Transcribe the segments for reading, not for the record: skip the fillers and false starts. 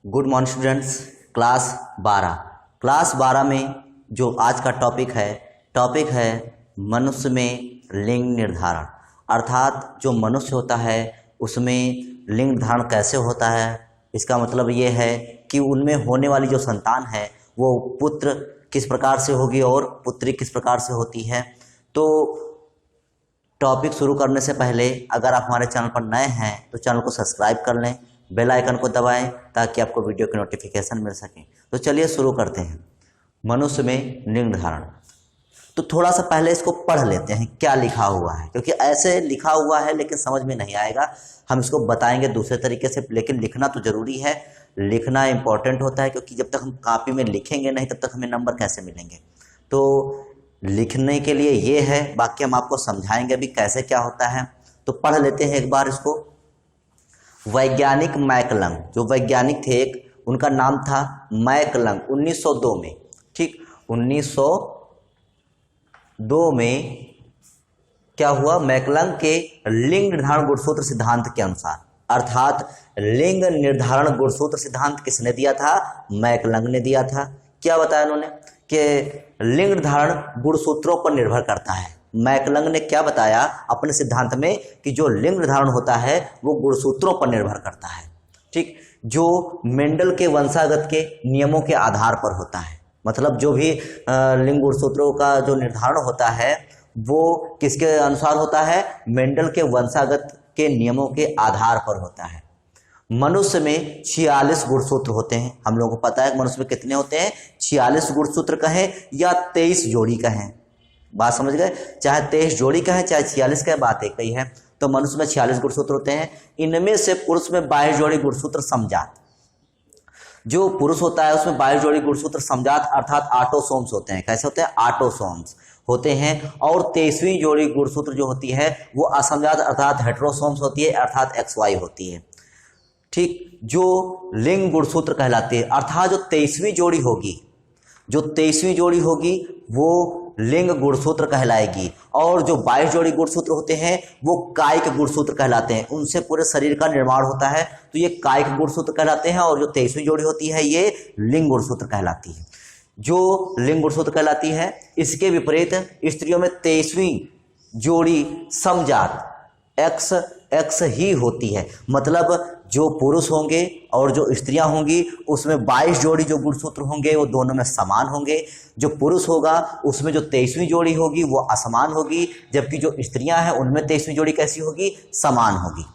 Good morning students. Class 12 में जो आज का टॉपिक है मनुष्य में लिंग निर्धारण। अर्थात जो मनुष्य होता है उसमें लिंग निर्धारण कैसे होता है। इसका मतलब ये है कि उनमें होने वाली जो संतान है वो पुत्र किस प्रकार से होगी और पुत्री किस प्रकार से होती है। तो टॉपिक शुरू करने से पहले अगर आप हमारे चैनल पर नए हैं तो चैनल को सब्सक्राइब कर लें, बेल आइकन को दबाएं ताकि आपको वीडियो की नोटिफिकेशन मिल सके। तो चलिए शुरू करते हैं। मनुष्य में लिंग निर्धारण। तो थोड़ा सा पहले इसको पढ़ लेते हैं क्या लिखा हुआ है, क्योंकि ऐसे लिखा हुआ है लेकिन समझ में नहीं आएगा। हम इसको बताएंगे दूसरे तरीके से, लेकिन लिखना तो जरूरी है। लिखना इंपॉर्टेंट होता है, क्योंकि जब तक हम कॉपी में लिखेंगे नहीं तब तक हमें नंबर कैसे मिलेंगे। तो लिखने के लिए ये है, बाकी हम आपको समझाएंगे भी कैसे क्या होता है। तो पढ़ लेते हैं एक बार इसको। वैज्ञानिक मैकलंग, जो वैज्ञानिक थे एक, उनका नाम था मैकलंग। 1902 में, ठीक, 1902 में क्या हुआ, मैकलंग के लिंग निर्धारण गुणसूत्र सिद्धांत के अनुसार, अर्थात लिंग निर्धारण गुणसूत्र सिद्धांत किसने दिया था? मैकलंग ने दिया था। क्या बताया उन्होंने कि लिंग निर्धारण गुणसूत्रों पर निर्भर करता है। मैकलंग ने क्या बताया अपने सिद्धांत में कि जो लिंग निर्धारण होता है वो गुणसूत्रों पर निर्भर करता है, ठीक, जो मेंडल के वंशागत के नियमों के आधार पर होता है। मतलब जो भी लिंग गुणसूत्रों का जो निर्धारण होता है वो किसके अनुसार होता है? मेंडल के वंशागत के नियमों के आधार पर होता है। मनुष्य में 46 गुणसूत्र होते हैं। हम लोगों को पता है मनुष्य में कितने होते हैं, 46 गुणसूत्र कहें या 23 जोड़ी कहें, बात समझ गए। चाहे 23 जोड़ी कहें चाहे 46 कहें, बात एक ही है। तो मनुष्य में 46 गुणसूत्र होते हैं। इनमें से पुरुष में 22 जोड़ी गुणसूत्र समजात, जो पुरुष होता है उसमें 22 जोड़ी गुणसूत्र समजात अर्थात ऑटोसोम्स होते हैं। कैसे होते हैं? ऑटोसोम्स होते हैं। और 23वीं जोड़ी गुणसूत्र जो होती है वो असमजात अर्थात हेटेरोसोम्स होती है, अर्थात XY होती है, ठीक, जो लिंग गुणसूत्र कहलाती है। अर्थात जो 23वीं जोड़ी होगी वो लिंग गुणसूत्र कहलाएगी। और जो 22 जोड़ी गुणसूत्र होते हैं वो कायिक गुणसूत्र कहलाते हैं। उनसे पूरे शरीर का निर्माण होता है, तो ये कायिक गुणसूत्र कहलाते हैं। और जो 23वीं जोड़ी होती है ये लिंग गुणसूत्र कहलाती है। जो लिंग गुणसूत्र कहलाती है, इसके विपरीत स्त्रियों में 23वीं जोड़ी समजात XX ही होती है। मतलब जो पुरुष होंगे और जो स्त्रियां होंगी उसमें 22 जोड़ी जो गुणसूत्र होंगे वो दोनों में समान होंगे। जो पुरुष होगा उसमें जो 23वीं जोड़ी होगी वो असमान होगी, जबकि जो स्त्रियां हैं उनमें 23वीं जोड़ी कैसी होगी? समान होगी।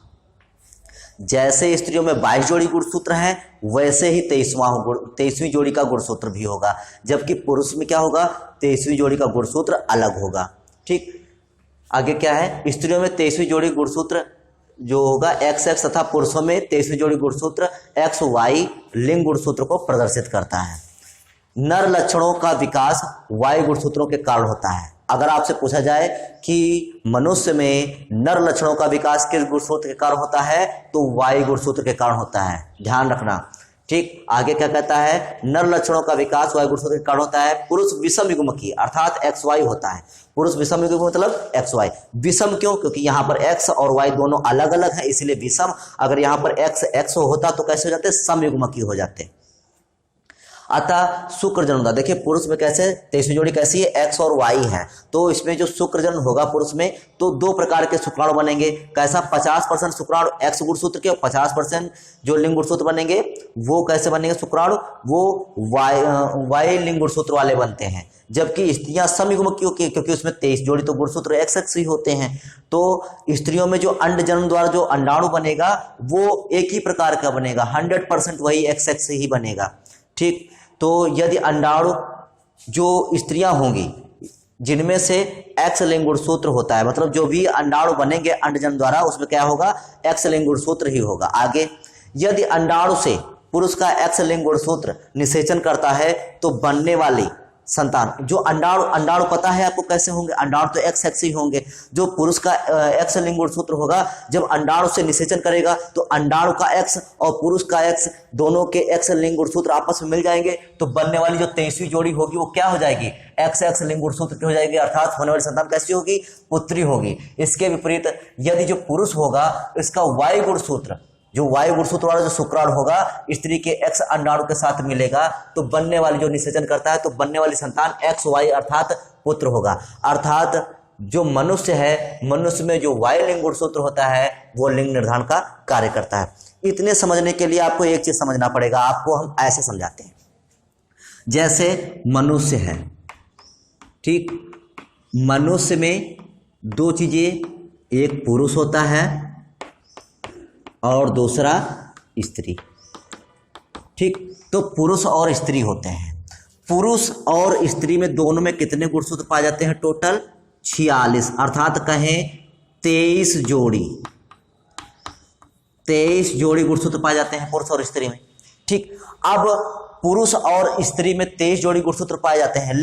जैसे स्त्रियों में 22 जोड़ी गुणसूत्र हैं वैसे ही 23वीं जोड़ी का गुणसूत्र भी होगा, जबकि पुरुष में क्या होगा? 23वीं जोड़ी का गुणसूत्र अलग होगा, ठीक। आगे क्या है? स्त्रियों में 23वीं जोड़ी गुणसूत्र जो होगा XX तथा पुरुषों में 23वीं जोड़ी गुणसूत्र XY लिंग गुणसूत्र को प्रदर्शित करता है। नर लक्षणों का विकास Y गुणसूत्रों के कारण होता है। अगर आपसे पूछा जाए कि मनुष्य में नर लक्षणों का विकास किस गुणसूत्र के कारण होता है, तो Y गुणसूत्र के कारण होता है, ध्यान रखना, ठीक। आगे क्या कहता है? नर लक्षणों का विकास Y गुणसूत्र के कारण होता है। पुरुष विषम युग्मकी अर्थात XY होता है। पुरुष विषम युग्मकी मतलब XY। विषम क्यों? क्योंकि यहाँ पर X और Y दोनों अलग अलग हैं, इसलिए विषम। अगर यहाँ पर X होता तो कैसे हो जाते? समयुग्मकी हो जाते। अतः शुक्र जन्म होता, देखिए पुरुष में कैसे 23वीं जोड़ी कैसी है? X और Y है। तो इसमें जो शुक्र जन्म होगा पुरुष में, तो 2 प्रकार के शुक्राणु बनेंगे। कैसा? 50% शुक्राणु X गुणसूत्र के और 50% जो लिंग गुणसूत्र बनेंगे वो कैसे बनेंगे शुक्राणु? वो Y लिंग गुणसूत्र वाले बनते हैं। जबकि स्त्रियां समयुग्मकी की, क्योंकि उसमें 23 जोड़ी तो गुणसूत्र XX ही होते हैं। तो स्त्रियों में जो अंड जन्म द्वारा जो अंडाणु बनेगा वो एक ही प्रकार का बनेगा, 100% वही XX ही बनेगा, ठीक। तो यदि अंडाणु जो स्त्रियां होंगी जिनमें से X लिंग गुणसूत्र होता है, मतलब जो भी अंडाणु बनेंगे अंडजन द्वारा उसमें क्या होगा? X लिंग गुणसूत्र ही होगा। आगे, यदि अंडाणु से पुरुष का X लिंग गुणसूत्र निषेचन करता है तो बनने वाली संतान, जो अंडाणु पता है आपको कैसे होंगे? अंडाणु तो XX ही होंगे। जो पुरुष का X लिंग गुणसूत्र होगा, जब अंडाणु से निषेचन करेगा तो अंडाणु का X और पुरुष का X दोनों के X लिंग गुणसूत्र आपस में मिल जाएंगे, तो बनने वाली जो 23वीं जोड़ी होगी वो क्या हो जाएगी? XX लिंग गुणसूत्र की हो जाएगी, अर्थात होने वाली संतान कैसी होगी? पुत्री होगी। इसके विपरीत यदि जो पुरुष होगा इसका Y गुणसूत्र जो वाई गुणसूत्र वाला जो शुक्राणु होगा स्त्री के एक्स अंडाणु के साथ मिलेगा तो बनने वाली जो निषेचन करता है तो बनने वाली संतान एक्स वाई अर्थात पुत्र होगा। अर्थात जो मनुष्य है, मनुष्य में जो वाई लिंग गुणसूत्र होता है वो लिंग निर्धारण का कार्य करता है। इतने समझने के लिए आपको एक चीज समझना पड़ेगा, आपको हम ऐसे समझाते हैं। जैसे मनुष्य है, ठीक, मनुष्य में दो चीजें, एक पुरुष होता है और दूसरा स्त्री, ठीक। तो पुरुष और स्त्री होते हैं। पुरुष और स्त्री में दोनों में कितने गुणसूत्र पाए जाते हैं? टोटल 46, अर्थात कहें 23 जोड़ी, 23 जोड़ी गुणसूत्र पाए जाते हैं पुरुष और स्त्री में, ठीक। अब पुरुष और स्त्री में 23 जोड़ी गुणसूत्र पाए जाते हैं,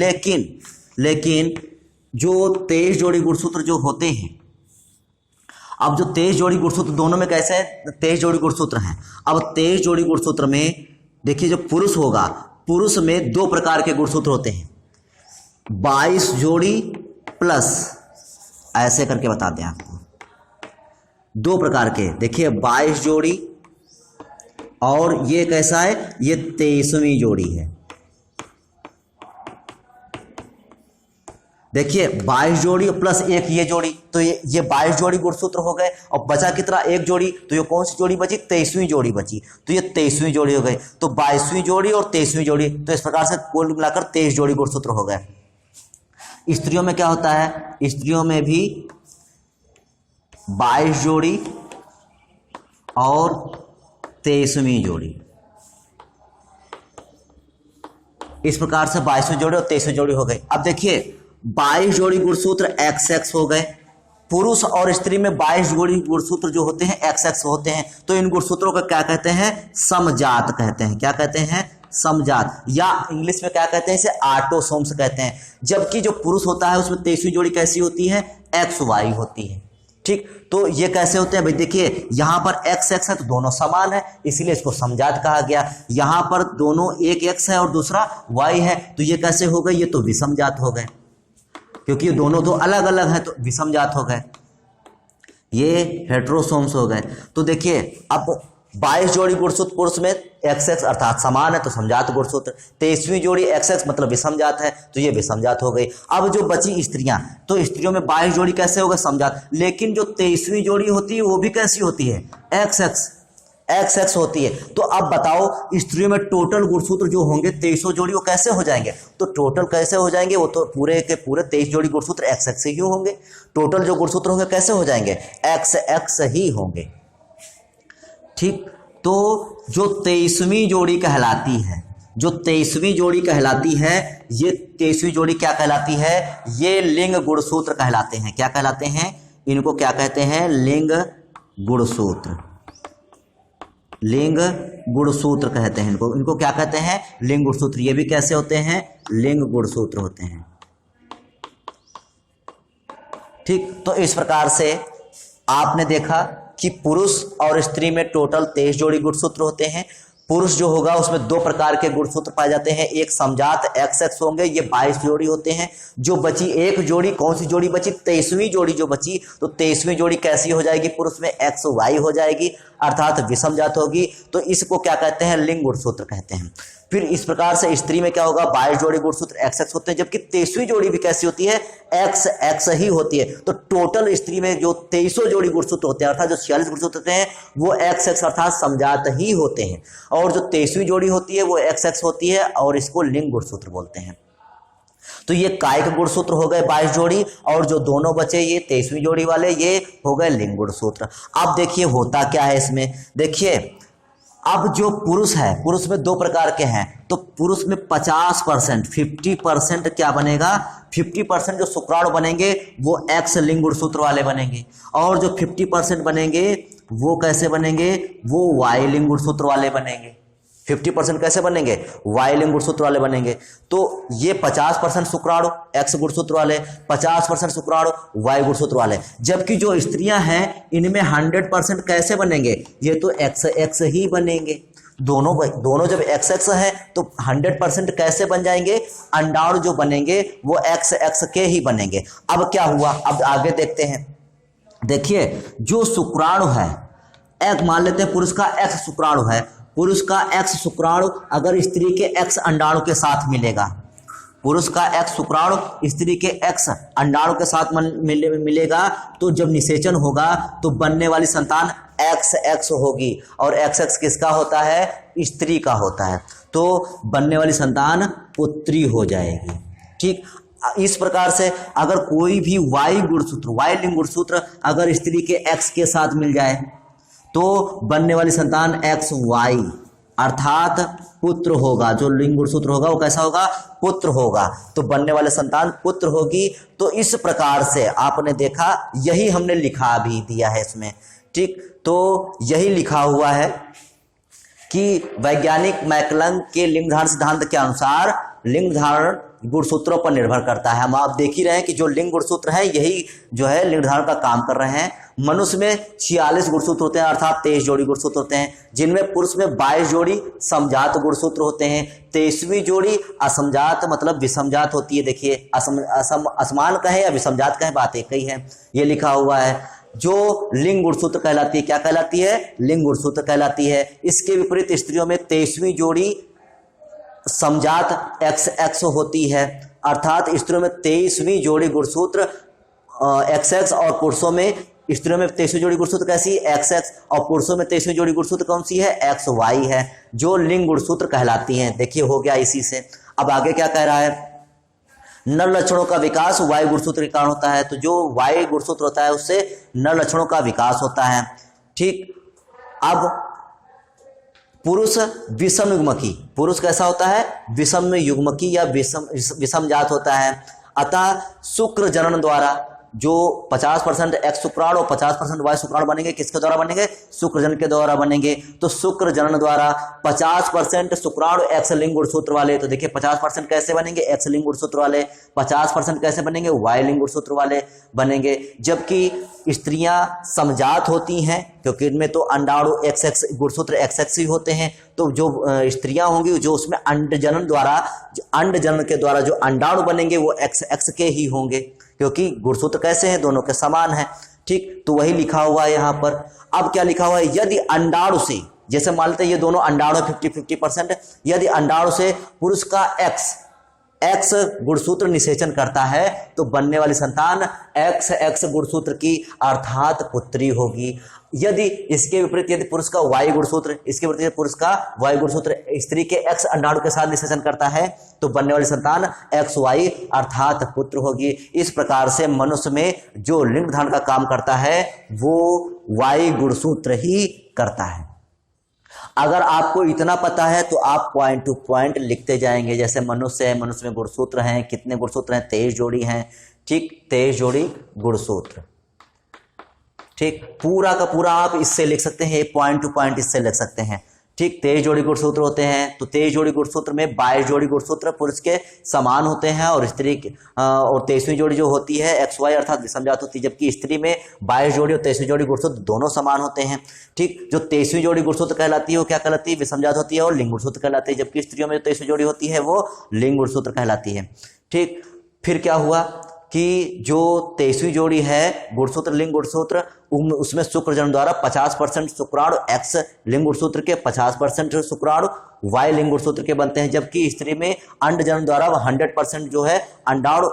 लेकिन जो 23 जोड़ी गुणसूत्र जो होते हैं, अब जो 23 जोड़ी गुणसूत्र दोनों में कैसे हैं? 23 जोड़ी गुणसूत्र हैं। अब 23 जोड़ी गुणसूत्र में देखिए, जो पुरुष होगा, पुरुष में दो प्रकार के गुणसूत्र होते हैं, 22 जोड़ी प्लस, ऐसे करके बता दें आपको, दो प्रकार के। देखिए 22 जोड़ी और ये कैसा है? ये 23वीं जोड़ी है। देखिए 22 जोड़ी प्लस एक ये जोड़ी, तो ये 22 जोड़ी गुणसूत्र हो गए। और बचा कितना? एक जोड़ी, तो ये कौन सी जोड़ी बची? 23वीं जोड़ी बची, तो ये 23वीं जोड़ी हो गई। तो 22वीं जोड़ी और 23वीं जोड़ी, तो इस प्रकार से कुल मिलाकर 23 जोड़ी गुणसूत्र हो गए। स्त्रियों में क्या होता है? स्त्रियों में भी 22 जोड़ी और 23वीं जोड़ी, इस प्रकार से 22वीं जोड़ी और 23वीं जोड़ी हो गई। अब देखिए 22 जोड़ी गुणसूत्र XX हो गए। पुरुष और स्त्री में 22 जोड़ी गुणसूत्र जो होते हैं XX होते हैं, तो इन गुणसूत्रों को क्या कहते हैं? समजात कहते हैं। क्या कहते हैं? समजात, या इंग्लिश में क्या कहते हैं? इसे ऑटोसोम्स कहते हैं। जबकि जो पुरुष होता है उसमें 23वीं जोड़ी कैसी होती है? XY होती है, ठीक। तो ये कैसे होते हैं भाई? देखिए यहां पर XX है तो दोनों समान है, इसीलिए इसको समजात कहा गया। यहां पर दोनों एक X है और दूसरा Y है, तो ये कैसे हो गए? ये तो विषमजात हो गए, क्योंकि ये दोनों तो अलग अलग हैं, तो विषमजात हो गए, ये हेट्रोसोम्स हो गए। तो देखिए अब 22 जोड़ी गुणसूत्र पुरुष में XX अर्थात समान है तो समजात गुणसूत्र, 23वीं जोड़ी XX मतलब विषमजात है, तो ये विषमजात हो गई। अब जो बची स्त्रियां, तो स्त्रियों में 22 जोड़ी कैसे होगा? समजात। लेकिन जो 23वीं जोड़ी होती है वो भी कैसी होती है? XX होती है। तो अब बताओ स्त्रियों में टोटल गुणसूत्र जो होंगे 23 जोड़ी, वो कैसे हो जाएंगे? तो टोटल कैसे हो जाएंगे? वो तो पूरे के पूरे 23 जोड़ी गुणसूत्र XX ही होंगे। टोटल जो गुणसूत्र होंगे कैसे हो जाएंगे? XX ही होंगे, ठीक। तो जो 23वीं जोड़ी कहलाती है, जो 23वीं जोड़ी कहलाती है, ये 23वीं जोड़ी क्या कहलाती है? ये लिंग गुणसूत्र कहलाते हैं। क्या कहलाते हैं? इनको क्या कहते हैं? लिंग गुणसूत्र, लिंग गुणसूत्र कहते हैं इनको। इनको क्या कहते हैं? लिंग गुणसूत्र। ये भी कैसे होते हैं? लिंग गुणसूत्र होते हैं, ठीक। तो इस प्रकार से आपने देखा कि पुरुष और स्त्री में टोटल 23 जोड़ी गुणसूत्र होते हैं। पुरुष जो होगा उसमें दो प्रकार के गुणसूत्र पाए जाते हैं, एक समजात XX होंगे, ये 22 जोड़ी होते हैं। जो बची एक जोड़ी, कौन सी जोड़ी बची? 23वीं जोड़ी जो बची, तो 23वीं जोड़ी कैसी हो जाएगी? पुरुष में XY हो जाएगी, अर्थात विषमजात होगी। तो इसको क्या कहते हैं? लिंग गुणसूत्र कहते हैं। फिर इस प्रकार से स्त्री में क्या होगा? 22 जोड़ी गुणसूत्र XX होते हैं, जबकि 23वीं जोड़ी भी कैसी होती है? XX ही होती है। तो टोटल स्त्री में जो 23 जोड़ी गुणसूत्र होते हैं, अर्थात जो 46 गुणसूत्र होते हैं, वो XX अर्थात समजात ही होते हैं। और जो 23वीं जोड़ी होती है वो XX होती है, और इसको लिंग गुणसूत्र बोलते हैं। तो ये कायिक गुणसूत्र हो गए 22 जोड़ी, और जो दोनों बचे ये 23वीं जोड़ी वाले, ये हो गए लिंग गुणसूत्र। अब देखिए होता क्या है इसमें। देखिए अब जो पुरुष है, पुरुष में दो प्रकार के हैं, तो पुरुष में 50%, 50% क्या बनेगा? 50% जो शुक्राणु बनेंगे वो X लिंग गुणसूत्र वाले बनेंगे, और जो 50% बनेंगे वो कैसे बनेंगे? वो Y लिंग गुणसूत्र वाले बनेंगे। 50% कैसे बनेंगे? Y लिंग गुणसूत्र वाले बनेंगे। तो ये 50% शुक्राणु X गुणसूत्र वाले, 50% शुक्राणु Y गुणसूत्र वाले। जबकि जो स्त्रियां हैं इनमें 100% कैसे बनेंगे? ये तो XX ही बनेंगे। दोनों जब XX है तो 100% कैसे बन जाएंगे? अंडाणु जो बनेंगे वो XX के ही बनेंगे। अब क्या हुआ? अब आगे देखते हैं। देखिए जो शुक्राणु है, एक मान लेते हैं पुरुष का एक्स शुक्राणु है, पुरुष का एक्स शुक्राणु अगर स्त्री के एक्स अंडाणु के साथ मिलेगा, पुरुष का एक्स शुक्राणु स्त्री के एक्स अंडाणु के साथ मिलेगा, तो जब निषेचन होगा तो बनने वाली संतान एक्स एक्स होगी, और एक्स एक्स किसका होता है? स्त्री का होता है, तो बनने वाली संतान पुत्री हो जाएगी। ठीक, इस प्रकार से अगर कोई भी वाई गुणसूत्र, वाई लिंग गुणसूत्र अगर स्त्री के एक्स के साथ मिल जाए तो बनने वाली संतान एक्स वाई अर्थात पुत्र होगा। जो लिंग गुणसूत्र होगा वो कैसा होगा? पुत्र होगा, तो बनने वाले संतान पुत्र होगी। तो इस प्रकार से आपने देखा, यही हमने लिखा भी दिया है इसमें। ठीक, तो यही लिखा हुआ है कि वैज्ञानिक मैकलन के लिंग धारण सिद्धांत के अनुसार लिंग धारण गुणसूत्रों पर निर्भर करता है। हम आप देख ही रहे हैं कि जो लिंग गुणसूत्र है यही जो है लिंग धारण का काम कर रहे हैं। मनुष्य में 46 गुणसूत्र होते हैं अर्थात 23 जोड़ी गुणसूत्र होते हैं, जिनमें पुरुष में 22 जोड़ी समजात गुणसूत्र होते हैं, 23वीं जोड़ी असमजात मतलब विषमजात होती है। देखिए असमान कहें या विषमजात कहें, बात एक ही है। ये लिखा हुआ है जो लिंग गुणसूत्र कहलाती है। क्या कहलाती है? लिंग गुणसूत्र कहलाती है। इसके विपरीत स्त्रियों में 23वीं जोड़ी समजात एक्स एक्स होती है, अर्थात स्त्रियों में 23वीं जोड़ी गुणसूत्र एक्स एक्स, और पुरुषों में स्त्रियों में 23वीं जोड़ी गुणसूत्र कैसी? एक्स एक्स, और पुरुषों में 23वीं जोड़ी गुणसूत्र कौन सी है? एक्स वाई है, जो लिंग गुणसूत्र कहलाती हैं। देखिए हो गया इसी से। अब आगे क्या कह रहा है? नर लक्षणों का विकास वाई गुणसूत्र के कारण होता है। तो जो वाई गुणसूत्र होता है उससे नर लक्षणों का विकास होता है। ठीक, अब पुरुष विषम युग्मकी, पुरुष कैसा होता है? विषम युग्मकी या विषम जात होता है। अतः शुक्र जनन द्वारा जो 50% एक्स शुक्राणु और 50% वाई शुक्राणु बनेंगे, किसके द्वारा बनेंगे? शुक्र जनन के द्वारा बनेंगे। तो शुक्र जनन द्वारा 50% शुक्राणु एक्स लिंग गुणसूत्र वाले, तो देखिए 50% कैसे बनेंगे? एक्स लिंग गुणसूत्र वाले। 50% कैसे बनेंगे? वाई लिंग गुणसूत्र वाले बनेंगे। जबकि स्त्रियां समजात होती हैं क्योंकि इनमें तो अंडाणु एक्स एक्स गुणसूत्र एक्स एक्स ही होते हैं, तो जो स्त्रियां होंगी जो उसमें अंड जनन के द्वारा जो अंडाणु बनेंगे वो एक्स एक्स के ही होंगे, क्योंकि गुणसूत्र कैसे हैं? दोनों के समान हैं। ठीक, तो वही लिखा हुआ है यहाँ पर। अब क्या लिखा हुआ है? यदि अंडाणु से, जैसे मान लेते हैं ये दोनों अंडाणु 50-50%, यदि अंडाणु से पुरुष का एक्स गुणसूत्र निषेचन करता है तो बनने वाली संतान एक्स एक्स गुणसूत्र की अर्थात पुत्री होगी। यदि इसके विपरीत यदि पुरुष का वाई गुणसूत्र, इसके विपरीत पुरुष का वाई गुणसूत्र स्त्री के एक्स अंडाणु के साथ निषेचन करता है तो बनने वाली संतान एक्स वाई अर्थात पुत्र होगी। इस प्रकार से मनुष्य में जो लिंग धारण का काम करता है वो वाई गुणसूत्र ही करता है। अगर आपको इतना पता है तो आप पॉइंट टू पॉइंट लिखते जाएंगे। जैसे मनुष्य है, मनुष्य में गुणसूत्र हैं, कितने गुणसूत्र हैं? 23 जोड़ी हैं। ठीक, 23 जोड़ी गुणसूत्र। ठीक, पूरा का पूरा आप इससे लिख सकते हैं, पॉइंट टू पॉइंट इससे लिख सकते हैं। ठीक, 23 जोड़ी गुणसूत्र होते हैं, तो 23 जोड़ी गुणसूत्र में 22 जोड़ी गुणसूत्र पुरुष के समान होते हैं और स्त्री और 23वीं जोड़ी जो होती है एक्स वाई अर्थात विषमजात होती है, जबकि स्त्री में 22 जोड़ी और 23वीं जोड़ी गुणसूत्र दोनों समान होते हैं। ठीक, जो 23वीं जोड़ी गुणसूत्र कहलाती है वो क्या कहलाती है? विषमजात होती है और लिंग गुणसूत्र कहलाती है, जबकि स्त्रियों में जो 23वीं जोड़ी होती है वो लिंग गुणसूत्र कहलाती है। ठीक, फिर क्या हुआ कि जो 23वीं जोड़ी है गुणसूत्र लिंग गुणसूत्र, उसमें शुक्र जन द्वारा 50% शुक्राणु एक्स लिंग गुणसूत्र के, 50% शुक्राणु वाई लिंग गुणसूत्र के बनते हैं, जबकि स्त्री में अंड जन द्वारा 100% जो है अंडाणु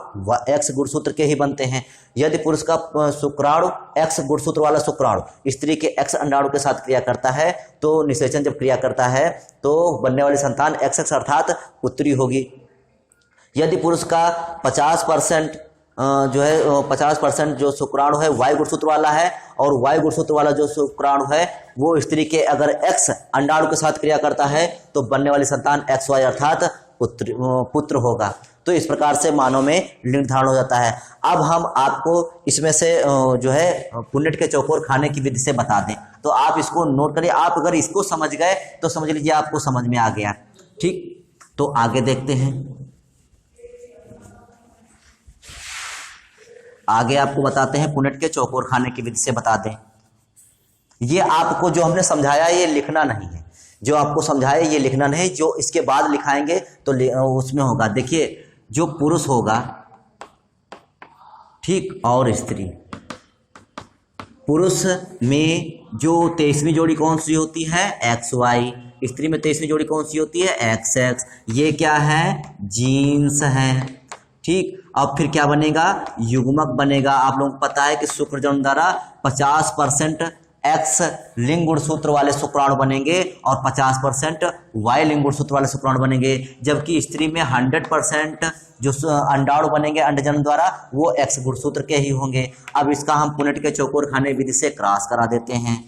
एक्स गुणसूत्र के ही बनते हैं। यदि पुरुष का शुक्राणु एक्स गुणसूत्र वाला शुक्राणु स्त्री के एक्स अंडाणु के साथ क्रिया करता है तो निषेचन जब क्रिया करता है तो बनने वाली संतान एक्स एक्स अर्थात पुत्री होगी। यदि पुरुष का 50% जो है 50% जो शुक्राणु है वाई गुणसूत्र वाला है और वाई गुणसूत्र वाला जो शुक्राणु है वो स्त्री के अगर एक्स अंडाणु के साथ क्रिया करता है तो बनने वाली संतान एक्स वाई अर्थात पुत्र होगा। तो इस प्रकार से मानव में लिंग धारण हो जाता है। अब हम आपको इसमें से जो है पुन्नेट के चौकोर खाने की विधि से बता दें, तो आप इसको नोट करिए। आप अगर इसको समझ गए तो समझ लीजिए आपको समझ में आ गया। ठीक, तो आगे देखते हैं। आगे आपको बताते हैं पुन्नेट के चौकोर खाने की विधि से बता दें। ये आपको जो हमने समझाया ये लिखना नहीं है, जो आपको समझाया ये लिखना नहीं, जो इसके बाद लिखाएंगे तो उसमें होगा। देखिए जो पुरुष होगा, ठीक, और स्त्री, पुरुष में जो 23वीं जोड़ी कौन सी होती है, एक्स वाई। स्त्री में 23वीं जोड़ी कौन सी होती है, एक्स एक्स। ये क्या है, जीन्स है। ठीक, अब फिर क्या बनेगा, युग्मक बनेगा। आप लोगों को पता है कि शुक्रजनन द्वारा 50% एक्स लिंग गुणसूत्र वाले शुक्राणु बनेंगे और 50% वाई लिंग गुणसूत्र वाले शुक्राणु बनेंगे, जबकि स्त्री में 100% जो अंडाणु बनेंगे अंडजन द्वारा वो एक्स गुणसूत्र के ही होंगे। अब इसका हम पुनेट के चौकोर खाने विधि से क्रॉस करा देते हैं।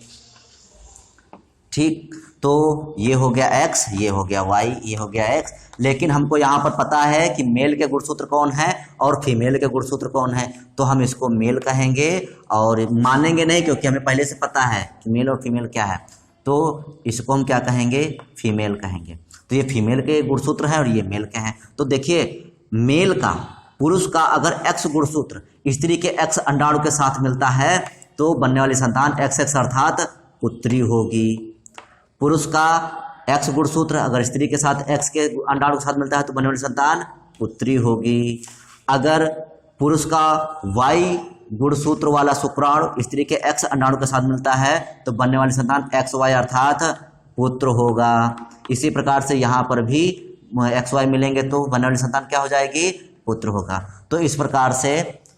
ठीक, तो ये हो गया एक्स, ये हो गया वाई, ये हो गया एक्स। लेकिन हमको यहाँ पर पता है कि मेल के गुणसूत्र कौन है और फीमेल के गुणसूत्र कौन है, तो हम इसको मेल कहेंगे और मानेंगे नहीं, क्योंकि हमें पहले से पता है कि मेल और फीमेल क्या है। तो इसको हम क्या कहेंगे, फीमेल कहेंगे। तो ये फीमेल के गुणसूत्र हैं और ये मेल के हैं। तो देखिए, मेल का, पुरुष का अगर एक्स गुणसूत्र स्त्री के एक्स अंडाणु के साथ मिलता है तो बनने वाली संतान एक्स एक्स अर्थात पुत्री होगी। पुरुष का एक्स गुणसूत्र अगर स्त्री के साथ एक्स के अंडाणु के साथ मिलता है तो बनने वाली संतान पुत्री होगी। अगर पुरुष का वाई गुणसूत्र वाला शुक्राणु स्त्री के एक्स अंडाणु के साथ मिलता है तो बनने वाली संतान एक्स वाई अर्थात पुत्र होगा। इसी प्रकार से यहाँ पर भी एक्स वाई मिलेंगे तो बनने वाली संतान क्या हो जाएगी, पुत्र होगा। तो इस प्रकार से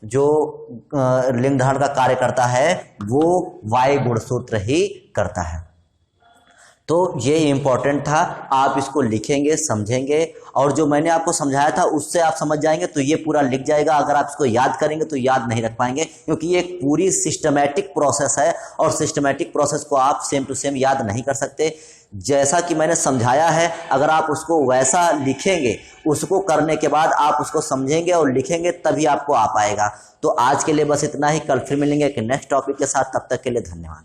जो लिंग धारण का कार्य करता है वो वाई गुणसूत्र ही करता है। तो ये इम्पोर्टेंट था, आप इसको लिखेंगे, समझेंगे और जो मैंने आपको समझाया था उससे आप समझ जाएंगे तो ये पूरा लिख जाएगा। अगर आप इसको याद करेंगे तो याद नहीं रख पाएंगे, क्योंकि ये एक पूरी सिस्टमैटिक प्रोसेस है और सिस्टमैटिक प्रोसेस को आप सेम टू सेम याद नहीं कर सकते। जैसा कि मैंने समझाया है, अगर आप उसको वैसा लिखेंगे, उसको करने के बाद आप उसको समझेंगे और लिखेंगे, तभी आपको आ पाएगा। तो आज के लिए बस इतना ही, कल फिर मिलेंगे एक नेक्स्ट टॉपिक के साथ। तब तक के लिए धन्यवाद।